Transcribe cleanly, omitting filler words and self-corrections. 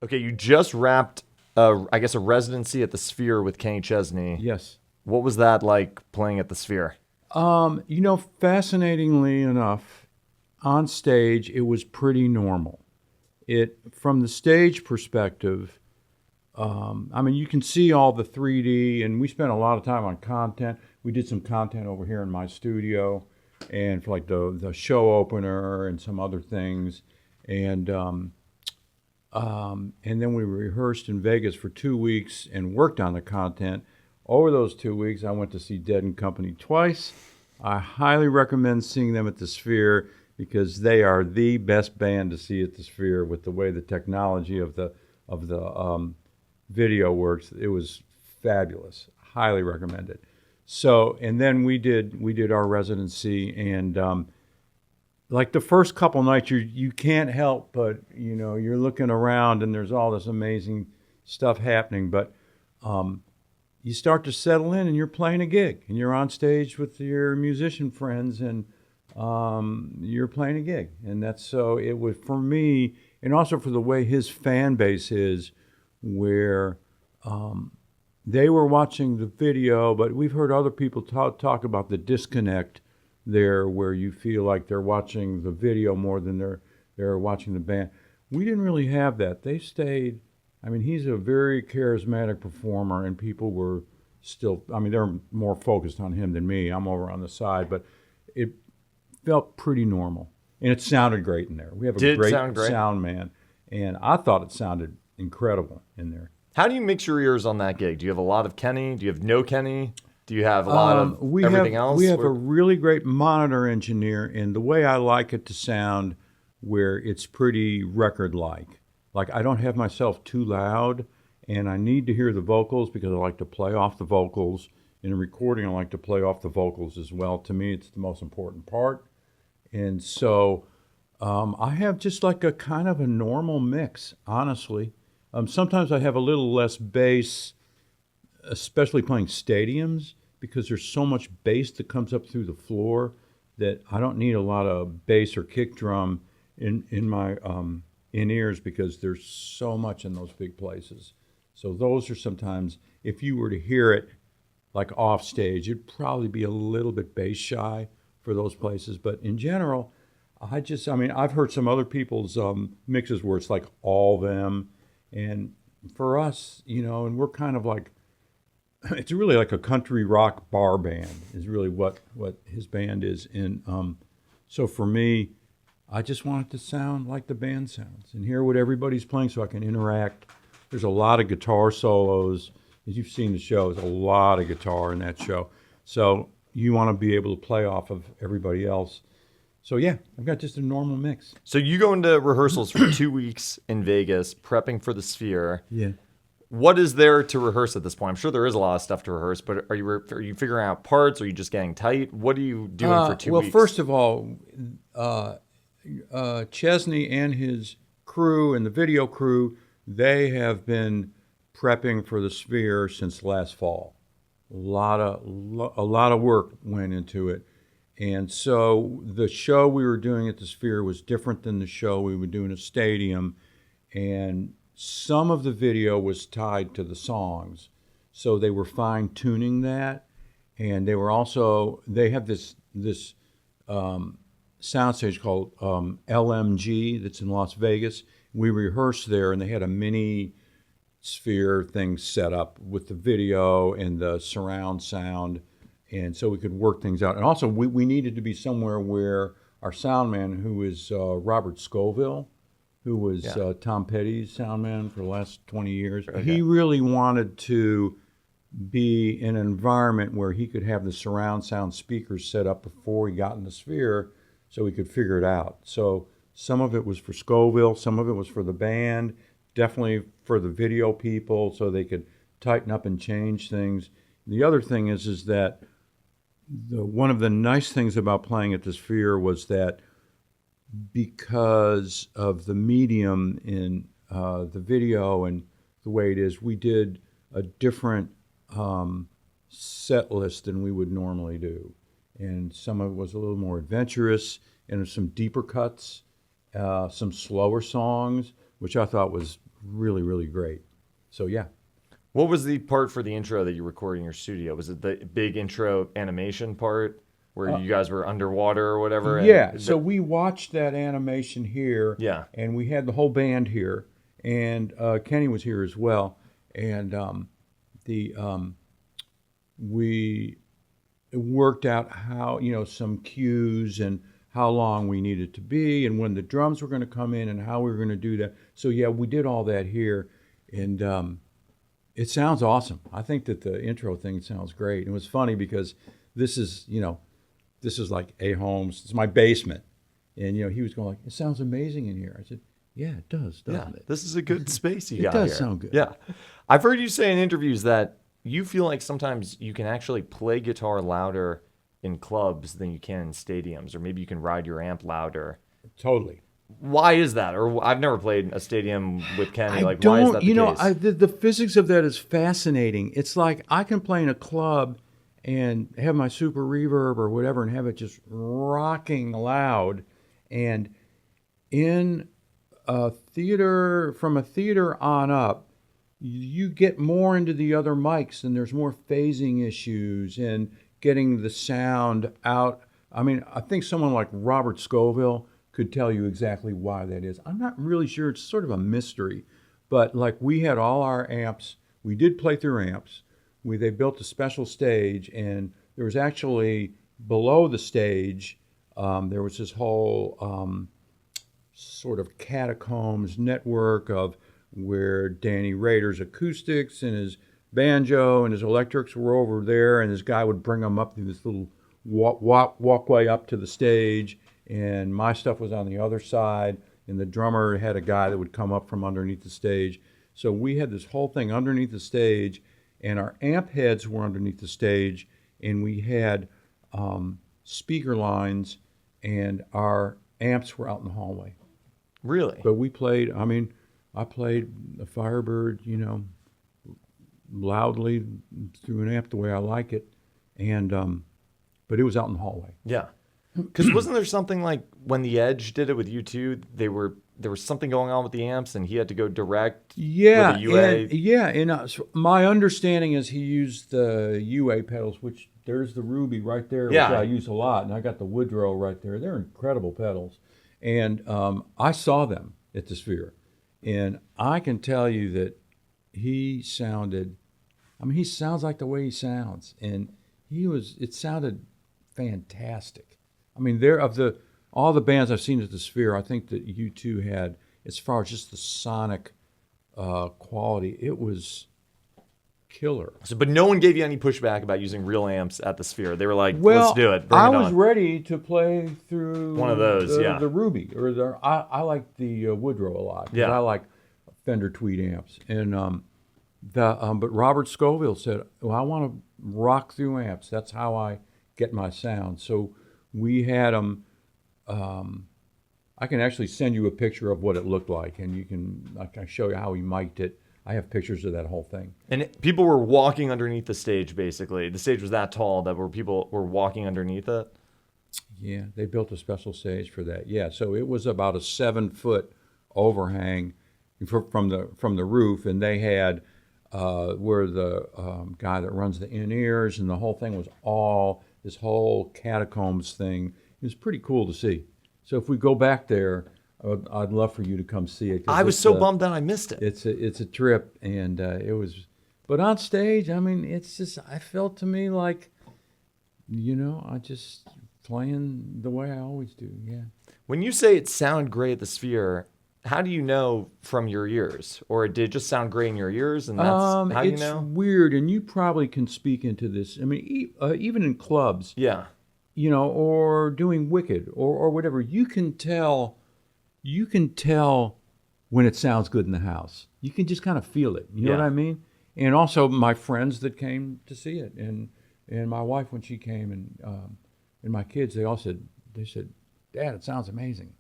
Okay, you just wrapped, I guess, a residency at the Sphere with Kenny Chesney. Yes. What was that like playing at the Sphere? Fascinatingly enough, on stage it was pretty normal. It from the stage perspective, I mean, you can see all the 3D, and we spent a lot of time on content. We did some content over here in my studio, and for like the show opener and some other things, and and then we rehearsed in Vegas for 2 weeks and worked on the content. Over those 2 weeks, I went to see Dead and Company twice. I highly recommend seeing them at the Sphere because they are the best band to see at the Sphere with the way the technology of the video works. It was fabulous. Highly recommend it. So, and then we did our residency, and like the first couple nights, you can't help but you're looking around and there's all this amazing stuff happening, but you start to settle in and you're playing a gig and you're on stage with your musician friends and you're playing a gig, and that's so it was for me, and also for the way his fan base is, where they were watching the video, but we've heard other people talk about the disconnect there, where you feel like they're watching the video more than they're watching the band. We didn't really have that. They stayed. I mean, he's a very charismatic performer, and people were still. I mean, they're more focused on him than me. I'm over on the side, but it felt pretty normal, and it sounded great in there. We have a Did it great sound great? sound man, and I thought it sounded incredible in there. How do you mix your ears on that gig? Do you have a lot of Kenny? Do you have no Kenny? Do you have a lot of We everything have else? we have a really great monitor engineer, and the way I like it to sound, where it's pretty record-like. Like I don't have myself too loud, and I need to hear the vocals because I like to play off the vocals. In a recording, I like to play off the vocals as well. To me, it's the most important part. And so I have just like a kind of a normal mix, honestly. Sometimes I have a little less bass, especially playing stadiums, because there's so much bass that comes up through the floor that I don't need a lot of bass or kick drum in my in ears, because there's so much in those big places. So those are sometimes, if you were to hear it like off stage, it'd probably be a little bit bass shy for those places. But in general, I mean, I've heard some other people's mixes where it's like all them. And for us, and we're kind of like, it's really like a country rock bar band is really what his band is. And so for me, I just want it to sound like the band sounds and hear what everybody's playing so I can interact. There's a lot of guitar solos. As you've seen the show, there's a lot of guitar in that show. So you want to be able to play off of everybody else. So yeah, I've got just a normal mix. So you go into rehearsals for 2 weeks in Vegas, prepping for the Sphere. Yeah. What is there to rehearse at this point? I'm sure there is a lot of stuff to rehearse, but are you figuring out parts? Are you just getting tight? What are you doing for 2 Well, weeks? first of all, Chesney and his crew and the video crew, they have been prepping for the Sphere since last fall. A lot of work went into it. And so the show we were doing at the Sphere was different than the show we would do in a stadium. And some of the video was tied to the songs. So they were fine tuning that. And they have this soundstage called LMG that's in Las Vegas. We rehearsed there, and they had a mini Sphere thing set up with the video and the surround sound, and so we could work things out. And also, we needed to be somewhere where our sound man, who is Robert Scoville, who was Tom Petty's sound man for the last 20 years, he really wanted to be in an environment where he could have the surround sound speakers set up before he got in the Sphere so he could figure it out. So some of it was for Scoville, some of it was for the band, definitely for the video people so they could tighten up and change things. The other thing is that one of the nice things about playing at the Sphere was that because of the medium in the video and the way it is, we did a different set list than we would normally do. And some of it was a little more adventurous, and some deeper cuts, some slower songs, which I thought was really, really great. So yeah. What was the part for the intro that you recorded in your studio? Was it the big intro animation part where you guys were underwater or whatever? Yeah, And so we watched that animation here, yeah. and we had the whole band here, and Kenny was here as well, and the we worked out how, some cues and how long we needed to be, and when the drums were going to come in, and how we were going to do that. So yeah, we did all that here, and it sounds awesome. I think that the intro thing sounds great. It was funny because this is, this is like A Holmes. It's my basement. And, he was going like, it sounds amazing in here. I said, yeah, it does, doesn't it? This is a good space you It got does here. sound good. Yeah. I've heard you say in interviews that you feel like sometimes you can actually play guitar louder in clubs than you can in stadiums, or maybe you can ride your amp louder. Totally. Why is that? Or I've never played a stadium with Kenny. Why is that the case? The physics of that is fascinating. It's like I can play in a club and have my super reverb or whatever and have it just rocking loud. And in a theater, from a theater on up, you get more into the other mics and there's more phasing issues and getting the sound out. I mean, I think someone like Robert Scoville could tell you exactly why that is. I'm not really sure. It's sort of a mystery. But like we had all our amps. We did play through amps. They built a special stage, and there was actually below the stage, there was this whole sort of catacombs network of where Danny Rader's acoustics and his banjo and his electrics were over there, and this guy would bring them up through this little walkway up to the stage, and my stuff was on the other side, and the drummer had a guy that would come up from underneath the stage. So we had this whole thing underneath the stage, and our amp heads were underneath the stage, and we had speaker lines, and our amps were out in the hallway. Really? But we played, I played the Firebird, loudly through an amp the way I like it, and but it was out in the hallway. Yeah. Because wasn't there something like when The Edge did it with U2, there was something going on with the amps and he had to go direct with a UA? So my understanding is he used the UA pedals, which there's the Ruby right there, which I use a lot, and I got the Woodrow right there. They're incredible pedals. And I saw them at the Sphere, and I can tell you that he sounded, he sounds like the way he sounds, and it sounded fantastic. All the bands I've seen at the Sphere, I think that U2 had, as far as just the sonic quality, it was killer. So, but no one gave you any pushback about using real amps at the Sphere. They were like, let's do it. Bring I it was on. ready to play through one of those, the Ruby. Or I like the Woodrow a lot. Yeah. I like Fender Tweed amps. And but Robert Scoville said, well, I want to rock through amps. That's how I get my sound. So we had them. I can actually send you a picture of what it looked like, and I can show you how he mic'd it. I have pictures of that whole thing. And people were walking underneath the stage, basically. The stage was that tall that people were walking underneath it? Yeah, they built a special stage for that. Yeah, so it was about a 7-foot overhang from the roof, and they had where the guy that runs the in-ears, and the whole thing was all this whole catacombs thing. It was pretty cool to see. So if we go back there, I'd love for you to come see it. I was so bummed that I missed it. It's a trip, and it was. But on stage, it's just, I felt to me like, I just playing the way I always do. Yeah. When you say it sounded great at the Sphere, how do you know from your ears, or did it just sound great in your ears, and that's how you know? It's weird, and you probably can speak into this. Even in clubs. Yeah. Or doing Wicked or whatever, you can tell when it sounds good in the house. You can just kind of feel it. You know what I mean? And also my friends that came to see it, and my wife when she came, and my kids, they said, Dad, it sounds amazing.